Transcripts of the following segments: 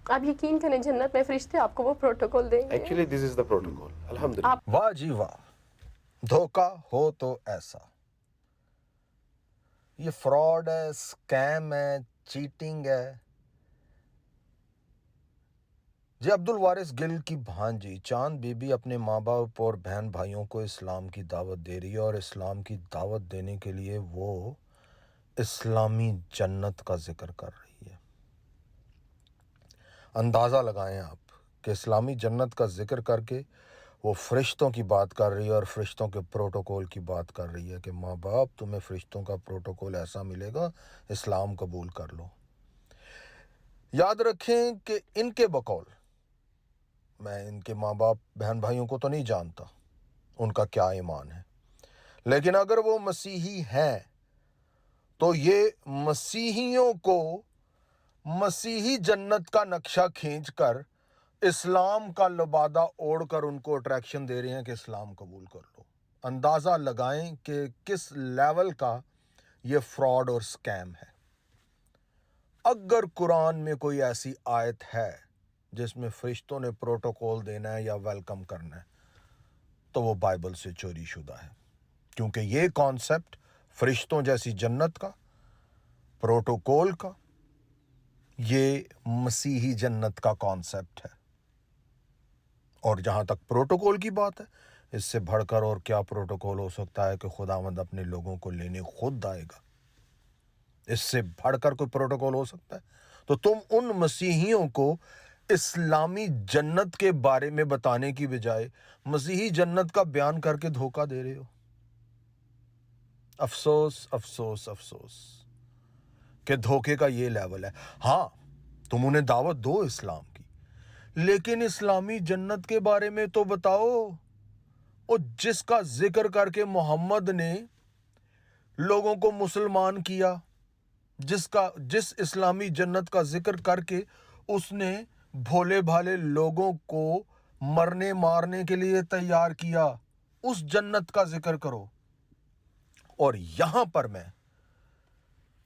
آپ یقین کریں جنت میں فرشتے آپ کو وہ پروٹوکول دیں گے. Actually, this is the protocol. Alhamdulillah. واہ جی واہ، دھوکا ہو تو ایسا. یہ فراڈ ہے، اسکیم ہے، چیٹنگ ہے. جی عبد الوارث گل کی بھانجی چاند بی بی اپنے ماں باپ اور بہن بھائیوں کو اسلام کی دعوت دے رہی ہے، اور اسلام کی دعوت دینے کے لیے وہ اسلامی جنت کا ذکر کر رہی ہے. اندازہ لگائیں آپ کہ اسلامی جنت کا ذکر کر کے وہ فرشتوں کی بات کر رہی ہے، اور فرشتوں کے پروٹوکول کی بات کر رہی ہے کہ ماں باپ تمہیں فرشتوں کا پروٹوکول ایسا ملے گا، اسلام قبول کر لو. یاد رکھیں کہ ان کے بقول، میں ان کے ماں باپ بہن بھائیوں کو تو نہیں جانتا ان کا کیا ایمان ہے، لیکن اگر وہ مسیحی ہیں تو یہ مسیحیوں کو مسیحی جنت کا نقشہ کھینچ کر اسلام کا لبادہ اوڑھ کر ان کو اٹریکشن دے رہے ہیں کہ اسلام قبول کر لو. اندازہ لگائیں کہ کس لیول کا یہ فراڈ اور سکیم ہے. اگر قرآن میں کوئی ایسی آیت ہے جس میں فرشتوں نے پروٹوکول دینا ہے یا ویلکم کرنا ہے تو وہ بائبل سے چوری شدہ ہے، کیونکہ یہ کانسیپٹ فرشتوں جیسی جنت کا، پروٹوکول کا، یہ مسیحی جنت کا کانسیپٹ ہے. اور جہاں تک پروٹوکول کی بات ہے، اس سے بڑھ کر اور کیا پروٹوکول ہو سکتا ہے کہ خداوند اپنے لوگوں کو لینے خود آئے گا؟ اس سے بڑھ کر کوئی پروٹوکول ہو سکتا ہے؟ تو تم ان مسیحیوں کو اسلامی جنت کے بارے میں بتانے کی بجائے مسیحی جنت کا بیان کر کے دھوکہ دے رہے ہو. افسوس افسوس افسوس کہ دھوکے کا یہ لیول ہے. ہاں تم انہیں دعوت دو اسلام کی، لیکن اسلامی جنت کے بارے میں تو بتاؤ، اور جس کا ذکر کر کے محمد نے لوگوں کو مسلمان کیا، جس اسلامی جنت کا ذکر کر کے اس نے بھولے بھالے لوگوں کو مرنے مارنے کے لیے تیار کیا، اس جنت کا ذکر کرو. اور یہاں پر میں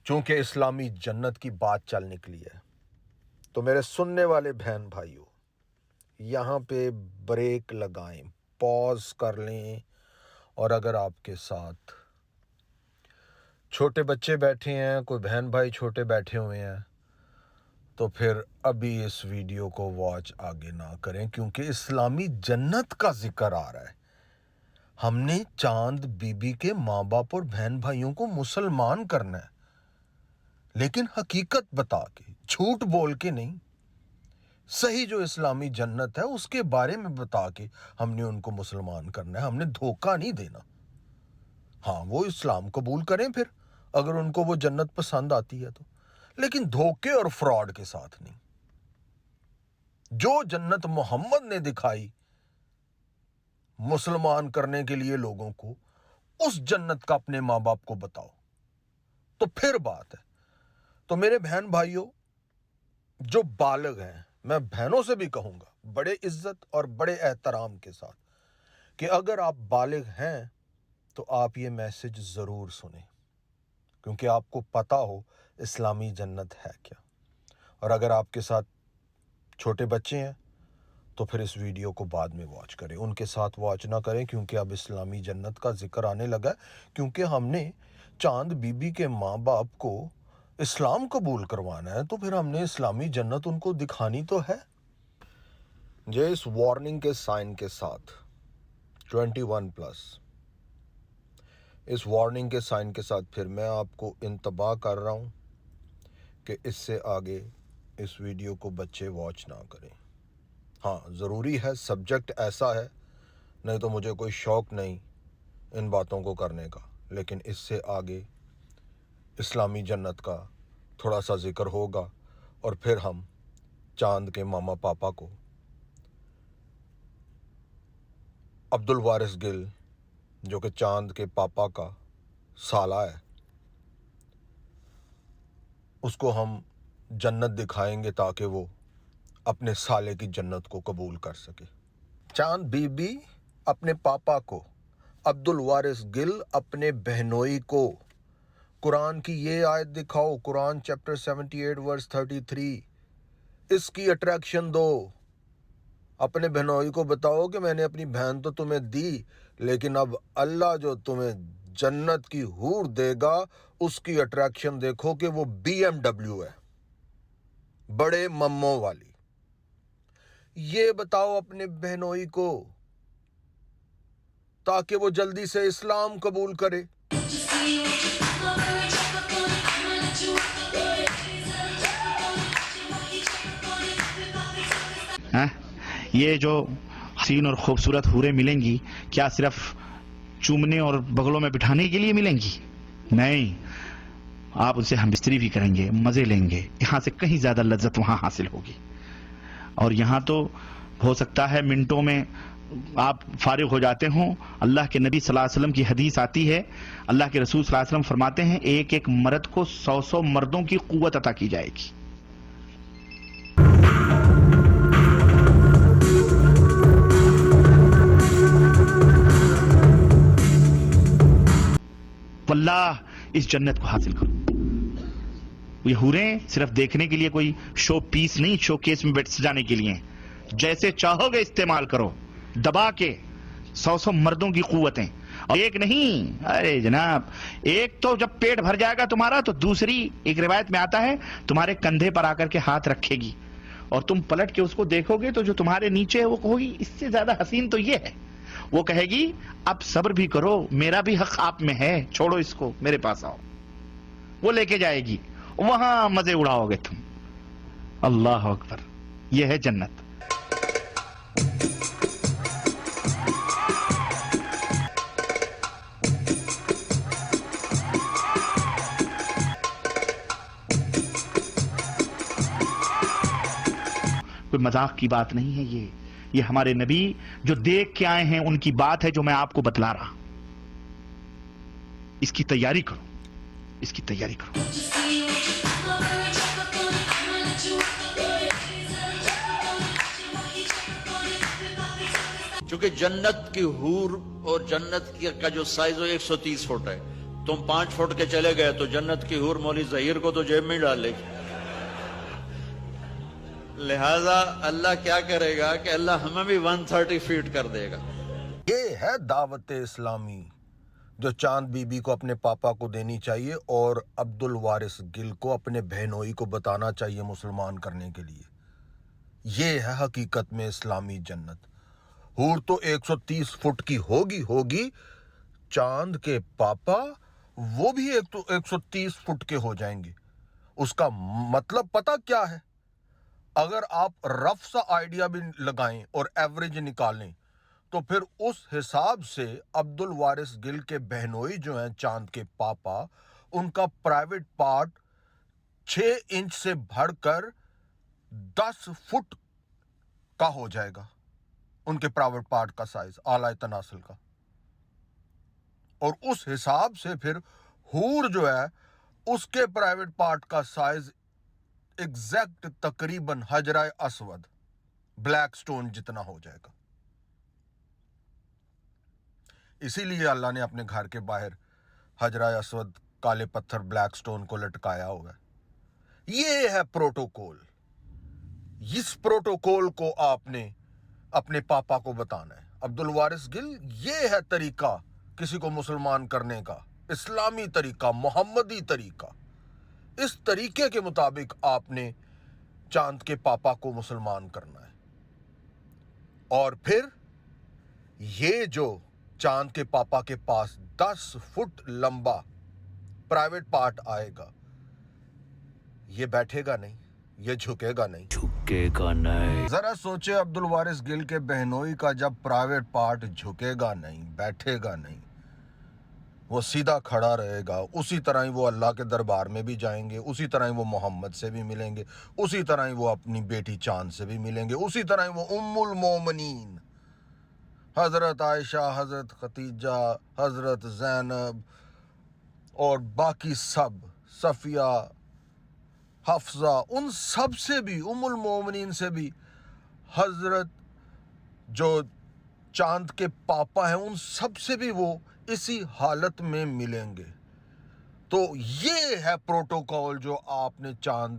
چونکہ اسلامی جنت کی بات چل نکلی ہے تو میرے سننے والے بہن بھائیوں یہاں پہ بریک لگائیں، پاز کر لیں، اور اگر آپ کے ساتھ چھوٹے بچے بیٹھے ہیں، کوئی بہن بھائی چھوٹے بیٹھے ہوئے ہیں، تو پھر ابھی اس ویڈیو کو واچ آگے نہ کریں، کیونکہ اسلامی جنت کا ذکر آ رہا ہے. ہم نے چاند بی بی کے ماں باپ اور بہن بھائیوں کو مسلمان کرنا ہے، لیکن حقیقت بتا کے، جھوٹ بول کے نہیں. صحیح جو اسلامی جنت ہے اس کے بارے میں بتا کے ہم نے ان کو مسلمان کرنا ہے. ہم نے دھوکہ نہیں دینا. ہاں وہ اسلام قبول کریں پھر اگر ان کو وہ جنت پسند آتی ہے تو، لیکن دھوکے اور فراڈ کے ساتھ نہیں. جو جنت محمد نے دکھائی مسلمان کرنے کے لیے لوگوں کو، اس جنت کا اپنے ماں باپ کو بتاؤ تو پھر بات ہے. تو میرے بہن بھائیوں جو بالغ ہیں، میں بہنوں سے بھی کہوں گا بڑے عزت اور بڑے احترام کے ساتھ کہ اگر آپ بالغ ہیں تو آپ یہ میسج ضرور سنیں، کیونکہ آپ کو پتہ ہو اسلامی جنت ہے کیا. اور اگر آپ کے ساتھ چھوٹے بچے ہیں تو پھر اس ویڈیو کو بعد میں واچ کریں، ان کے ساتھ واچ نہ کریں، کیونکہ اب اسلامی جنت کا ذکر آنے لگا ہے. کیونکہ ہم نے چاند بی بی کے ماں باپ کو اسلام قبول کروانا ہے تو پھر ہم نے اسلامی جنت ان کو دکھانی تو ہے. جو اس وارننگ کے سائن کے ساتھ 21+، اس وارننگ کے سائن کے ساتھ پھر میں آپ کو انتباہ کر رہا ہوں کہ اس سے آگے اس ویڈیو کو بچے واچ نہ کریں. ہاں ضروری ہے، سبجیکٹ ایسا ہے، نہیں تو مجھے کوئی شوق نہیں ان باتوں کو کرنے کا، لیکن اس سے آگے اسلامی جنت کا تھوڑا سا ذکر ہوگا، اور پھر ہم چاند کے ماما پاپا کو، عبد الوارث گل جو کہ چاند کے پاپا کا سالہ ہے، اس کو ہم جنت دکھائیں گے تاکہ وہ اپنے سالے کی جنت کو قبول کر سکے. چاند بی بی اپنے پاپا کو، عبد الوارث گل اپنے بہنوئی کو قرآن کی یہ آیت دکھاؤ، قرآن چیپٹر 78 ورس 33. اس کی اٹریکشن دو. اپنے بہنوئی کو بتاؤ کہ میں نے اپنی بہن تو تمہیں دی، لیکن اب اللہ جو تمہیں جنت کی حور دے گا اس کی اٹریکشن دیکھو کہ وہ BMW ہے، بڑے مموں والی. یہ بتاؤ اپنے بہنوئی کو تاکہ وہ جلدی سے اسلام قبول کرے. یہ جو حسین اور خوبصورت حوریں ملیں گی کیا صرف چومنے اور بغلوں میں بٹھانے کے لیے ملیں گی؟ نہیں، آپ ان سے ہم بستری بھی کریں گے، مزے لیں گے. یہاں سے کہیں زیادہ لذت وہاں حاصل ہوگی. اور یہاں تو ہو سکتا ہے منٹوں میں آپ فارغ ہو جاتے ہوں. اللہ کے نبی صلی اللہ علیہ وسلم کی حدیث آتی ہے، اللہ کے رسول صلی اللہ علیہ وسلم فرماتے ہیں ایک ایک مرد کو 100 مردوں کی قوت عطا کی جائے گی. واللہ اس جنت کو حاصل کرو. یہ حوریں صرف دیکھنے کے لیے کوئی شو پیس نہیں، شو کیس میں سجانے کے لیے. جیسے چاہو گے استعمال کرو، دبا کے 100 مردوں کی قوتیں. اور ایک نہیں، ارے جناب ایک تو جب پیٹ بھر جائے گا تمہارا تو دوسری ایک روایت میں آتا ہے تمہارے کندھے پر آ کر کے ہاتھ رکھے گی اور تم پلٹ کے اس کو دیکھو گے تو جو تمہارے نیچے ہے وہ کہو گی اس سے زیادہ حسین تو یہ ہے. وہ کہے گی اب صبر بھی کرو، میرا بھی حق آپ میں ہے، چھوڑو اس کو، میرے پاس آؤ. وہ لے کے جائے گی، وہاں مزے اڑاؤ گے تم. اللہ اکبر، یہ ہے جنت. کوئی مذاق کی بات نہیں ہے. یہ ہمارے نبی جو دیکھ کے آئے ہیں ان کی بات ہے جو میں آپ کو بتلا رہا. اس کی تیاری کرو، اس کی تیاری کرو. چونکہ جنت کی حور اور جنت کا جو سائز ہو 130 فٹ ہے، تم 5 فٹ کے چلے گئے تو جنت کی حور مولوی ظہیر کو تو جیب میں ڈال لے گی. لہذا اللہ کیا کرے گا کہ اللہ ہمیں بھی 130 فیٹ کر دے گا. یہ ہے دعوت اسلامی جو چاند بی بی کو اپنے پاپا کو دینی چاہیے اور عبد الوارث گل کو اپنے بہنوئی کو بتانا چاہیے مسلمان کرنے کے لیے. یہ ہے حقیقت میں اسلامی جنت. حور تو 130 فٹ کی ہوگی. چاند کے پاپا وہ بھی 130 فٹ کے ہو جائیں گے. اس کا مطلب پتہ کیا ہے؟ اگر آپ رف سا آئیڈیا بھی لگائیں اور ایوریج نکالیں تو پھر اس حساب سے عبد الوارث گل کے بہنوئی جو ہیں چاند کے پاپا، ان کا پرائیویٹ پارٹ 6 انچ سے بڑھ کر 10 فٹ کا ہو جائے گا. ان کے پرائیویٹ پارٹ کا سائز اعلی تناسل کا. اور اس حساب سے پھر حور جو ہے اس کے پرائیویٹ پارٹ کا سائز ایگزیکٹ تقریباً حجرہ اسود بلیک سٹون جتنا ہو جائے گا. اسی لیے اللہ نے اپنے گھر کے باہر حجرہ اسود کالے پتھر بلیک سٹون کو لٹکایا ہوا ہے. یہ ہے پروٹوکول. اس پروٹوکول کو آپ نے اپنے پاپا کو بتانا ہے. عبد الوارث گل، یہ ہے طریقہ کسی کو مسلمان کرنے کا، اسلامی طریقہ، محمدی طریقہ. اس طریقے کے مطابق آپ نے چاند کے پاپا کو مسلمان کرنا ہے. اور پھر یہ جو چاند کے پاپا کے پاس 10 فٹ لمبا پرائیویٹ پارٹ آئے گا، یہ بیٹھے گا نہیں، یہ جھکے گا نہیں. ذرا سوچے عبد الوارث گل کے بہنوئی کا جب پرائیویٹ پارٹ جھکے گا نہیں، بیٹھے گا نہیں، وہ سیدھا کھڑا رہے گا. اسی طرح ہی وہ اللہ کے دربار میں بھی جائیں گے، اسی طرح ہی وہ محمد سے بھی ملیں گے، اسی طرح ہی وہ اپنی بیٹی چاند سے بھی ملیں گے، اسی طرح ہی وہ ام المومنین حضرت عائشہ، حضرت خدیجہ، حضرت زینب اور باقی سب، صفیہ، حفصہ، ان سب سے بھی، ام المومنین سے بھی، حضرت جو چاند کے پاپا ہیں ان سب سے بھی وہ اسی حالت میں ملیں گے. تو یہ ہے پروٹوکول جو آپ نے چاند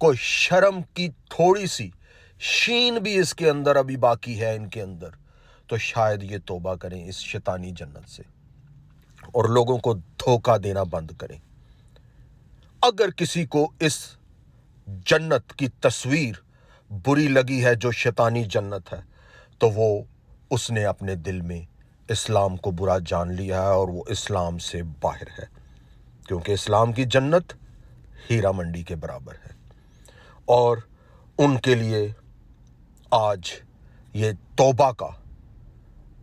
کوئی شرم کی تھوڑی سی شین بھی اس کے اندر ابھی باقی ہے ان کے اندر، تو شاید یہ توبہ کریں اس شیطانی جنت سے اور لوگوں کو دھوکہ دینا بند کریں۔ اگر کسی کو اس جنت کی تصویر بری لگی ہے جو شیطانی جنت ہے، تو وہ اس نے اپنے دل میں اسلام کو برا جان لیا ہے اور وہ اسلام سے باہر ہے، کیونکہ اسلام کی جنت ہیرا منڈی کے برابر ہے۔ اور ان کے لیے آج یہ توبہ کا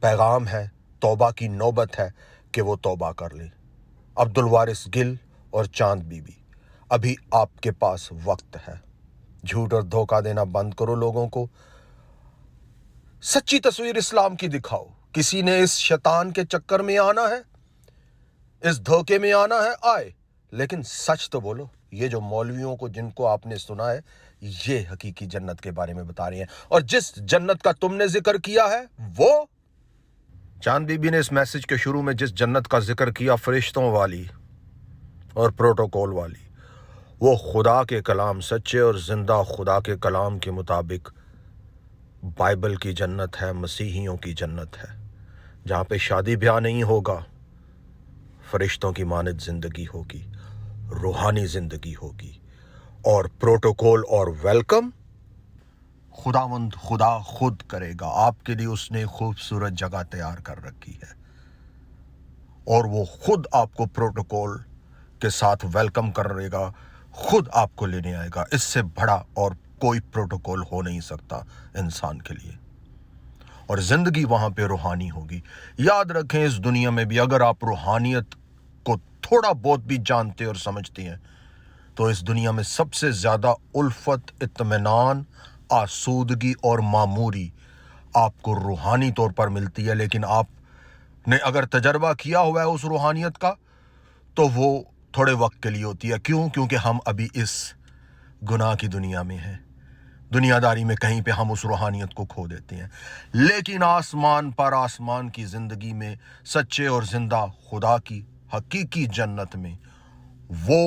پیغام ہے، توبہ کی نوبت ہے کہ وہ توبہ کر لیں۔ عبدالوارث گل اور چاند بی بی، ابھی آپ کے پاس وقت ہے۔ جھوٹ اور دھوکہ دینا بند کرو لوگوں کو، سچی تصویر اسلام کی دکھاؤ۔ کسی نے اس شیطان کے چکر میں آنا ہے، اس دھوکے میں آنا ہے، آئے، لیکن سچ تو بولو۔ یہ جو مولویوں کو جن کو آپ نے سنا ہے، یہ حقیقی جنت کے بارے میں بتا رہی ہیں، اور جس جنت کا تم نے ذکر کیا ہے وہ چاند بی بی نے اس میسج کے شروع میں جس جنت کا ذکر کیا، فرشتوں والی اور پروٹوکول والی، وہ خدا کے کلام، سچے اور زندہ خدا کے کلام کے مطابق بائبل کی جنت ہے، مسیحیوں کی جنت ہے، جہاں پہ شادی بیاہ نہیں ہوگا، فرشتوں کی مانند زندگی ہوگی، روحانی زندگی ہوگی، اور پروٹوکول اور ویلکم خداوند خدا خود کرے گا۔ آپ کے لیے اس نے خوبصورت جگہ تیار کر رکھی ہے، اور وہ خود آپ کو پروٹوکول کے ساتھ ویلکم کرے گا، خود آپ کو لینے آئے گا۔ اس سے بڑا اور کوئی پروٹوکول ہو نہیں سکتا انسان کے لیے، اور زندگی وہاں پہ روحانی ہوگی۔ یاد رکھیں، اس دنیا میں بھی اگر آپ روحانیت کو تھوڑا بہت بھی جانتے اور سمجھتے ہیں، تو اس دنیا میں سب سے زیادہ الفت، اطمینان، آسودگی اور معموری آپ کو روحانی طور پر ملتی ہے۔ لیکن آپ نے اگر تجربہ کیا ہوا ہے اس روحانیت کا، تو وہ تھوڑے وقت کے لیے ہوتی ہے۔ کیوں؟ کیونکہ ہم ابھی اس گناہ کی دنیا میں ہیں، دنیا داری میں کہیں پہ ہم اس روحانیت کو کھو دیتے ہیں۔ لیکن آسمان پر، آسمان کی زندگی میں، سچے اور زندہ خدا کی حقیقی جنت میں، وہ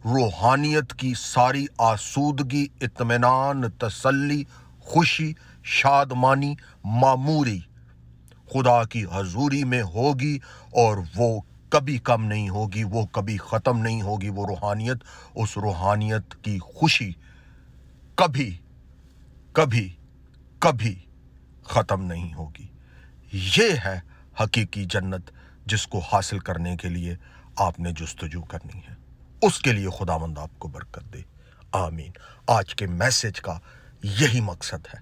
روحانیت کی ساری آسودگی، اطمینان، تسلی، خوشی، شادمانی، معموری خدا کی حضوری میں ہوگی، اور وہ کبھی کم نہیں ہوگی، وہ کبھی ختم نہیں ہوگی۔ وہ روحانیت، اس روحانیت کی خوشی کبھی کبھی کبھی ختم نہیں ہوگی۔ یہ ہے حقیقی جنت، جس کو حاصل کرنے کے لیے آپ نے جستجو کرنی ہے۔ اس کے لیے خداوند آپ کو برکت دے، آمین۔ آج کے میسج کا یہی مقصد ہے۔